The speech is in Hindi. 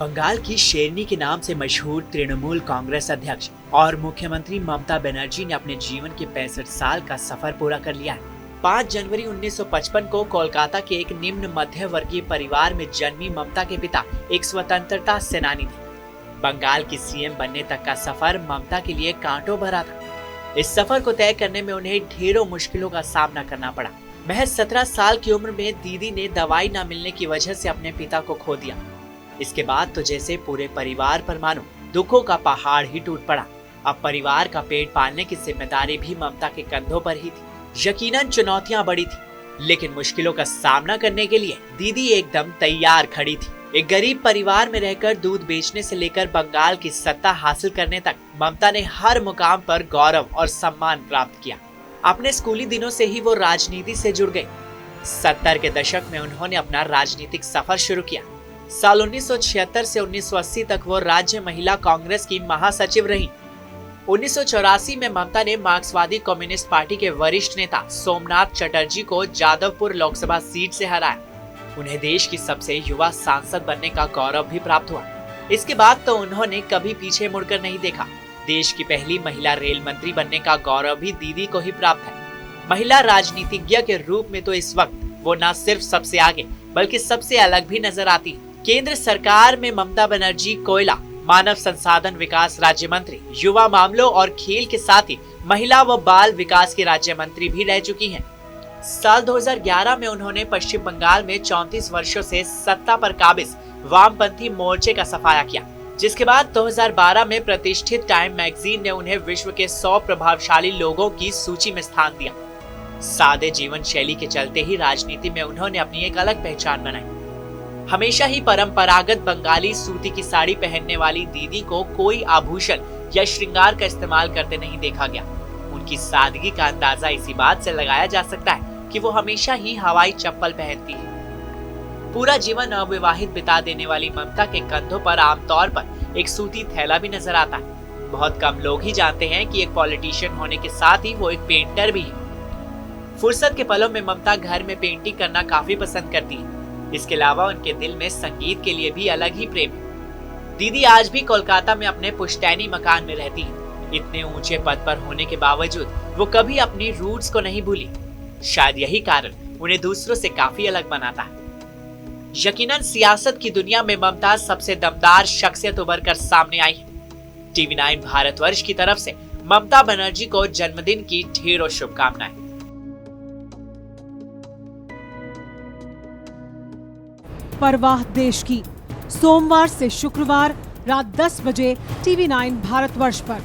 बंगाल की शेरनी के नाम से मशहूर तृणमूल कांग्रेस अध्यक्ष और मुख्यमंत्री ममता बनर्जी ने अपने जीवन के 65 साल का सफर पूरा कर लिया है। 5 जनवरी 1955 को कोलकाता के एक निम्न मध्य वर्गीय परिवार में जन्मी ममता के पिता एक स्वतंत्रता सेनानी थे। बंगाल की सीएम बनने तक का सफर ममता के लिए कांटों भरा था। इस सफर को तय करने में उन्हें ढेरों मुश्किलों का सामना करना पड़ा। महज 17 साल की उम्र में दीदी ने दवाई न मिलने की वजह से अपने पिता को खो दिया। इसके बाद तो जैसे पूरे परिवार पर मानो दुखों का पहाड़ ही टूट पड़ा। अब परिवार का पेट पालने की जिम्मेदारी भी ममता के कंधों पर ही थी। यकीनन चुनौतियां बड़ी थी, लेकिन मुश्किलों का सामना करने के लिए दीदी एकदम तैयार खड़ी थी। एक गरीब परिवार में रहकर दूध बेचने से लेकर बंगाल की सत्ता हासिल करने तक ममता ने हर मुकाम पर गौरव और सम्मान प्राप्त किया। अपने स्कूली दिनों से ही वो राजनीति से जुड़ गई। 70 के दशक में उन्होंने अपना राजनीतिक सफर शुरू किया। साल 1976 से 1980 तक वो राज्य महिला कांग्रेस की महासचिव रहीं। 1984 में ममता ने मार्क्सवादी कम्युनिस्ट पार्टी के वरिष्ठ नेता सोमनाथ चटर्जी को जादवपुर लोकसभा सीट से हराया। उन्हें देश की सबसे युवा सांसद बनने का गौरव भी प्राप्त हुआ। इसके बाद तो उन्होंने कभी पीछे मुड़कर नहीं देखा। देश की पहली महिला रेल मंत्री बनने का गौरव भी दीदी को ही प्राप्त है। महिला राजनीतिज्ञ के रूप में तो इस वक्त वो न सिर्फ सबसे आगे बल्कि सबसे अलग भी नजर आती है। केंद्र सरकार में ममता बनर्जी कोयला, मानव संसाधन विकास राज्य मंत्री, युवा मामलों और खेल के साथ ही महिला व बाल विकास की राज्य मंत्री भी रह चुकी हैं। साल 2011 में उन्होंने पश्चिम बंगाल में 34 वर्षों से सत्ता पर काबिज वामपंथी मोर्चे का सफाया किया, जिसके बाद 2012 में प्रतिष्ठित टाइम मैगजीन ने उन्हें विश्व के 100 प्रभावशाली लोगों की सूची में स्थान दिया। सादे जीवन शैली के चलते ही राजनीति में उन्होंने अपनी एक अलग पहचान बनाई। हमेशा ही परंपरागत बंगाली सूती की साड़ी पहनने वाली दीदी को कोई आभूषण या श्रृंगार का इस्तेमाल करते नहीं देखा गया। उनकी सादगी का अंदाजा इसी बात से लगाया जा सकता है कि वो हमेशा ही हवाई चप्पल पहनती है। पूरा जीवन अविवाहित बिता देने वाली ममता के कंधों पर आमतौर पर एक सूती थैला भी नजर आता है। बहुत कम लोग ही जानते हैं कि एक पॉलिटिशियन होने के साथ ही वो एक पेंटर भी है। फुर्सत के पलों में ममता घर में पेंटिंग करना काफी पसंद करती है। इसके अलावा उनके दिल में संगीत के लिए भी अलग ही प्रेम है। दीदी आज भी कोलकाता में अपने पुश्तैनी मकान में रहती है। इतने ऊंचे पद पर होने के बावजूद वो कभी अपनी रूट्स को नहीं भूली। शायद यही कारण उन्हें दूसरों से काफी अलग बनाता है। यकीनन सियासत की दुनिया में ममता सबसे दमदार शख्सियत उभर कर सामने आई है। टीवी 9 भारतवर्ष की तरफ से ममता बनर्जी को जन्मदिन की ढेरों शुभकामनाएं। परवाह देश की, सोमवार से शुक्रवार रात 10 बजे टीवी 9 भारतवर्ष पर।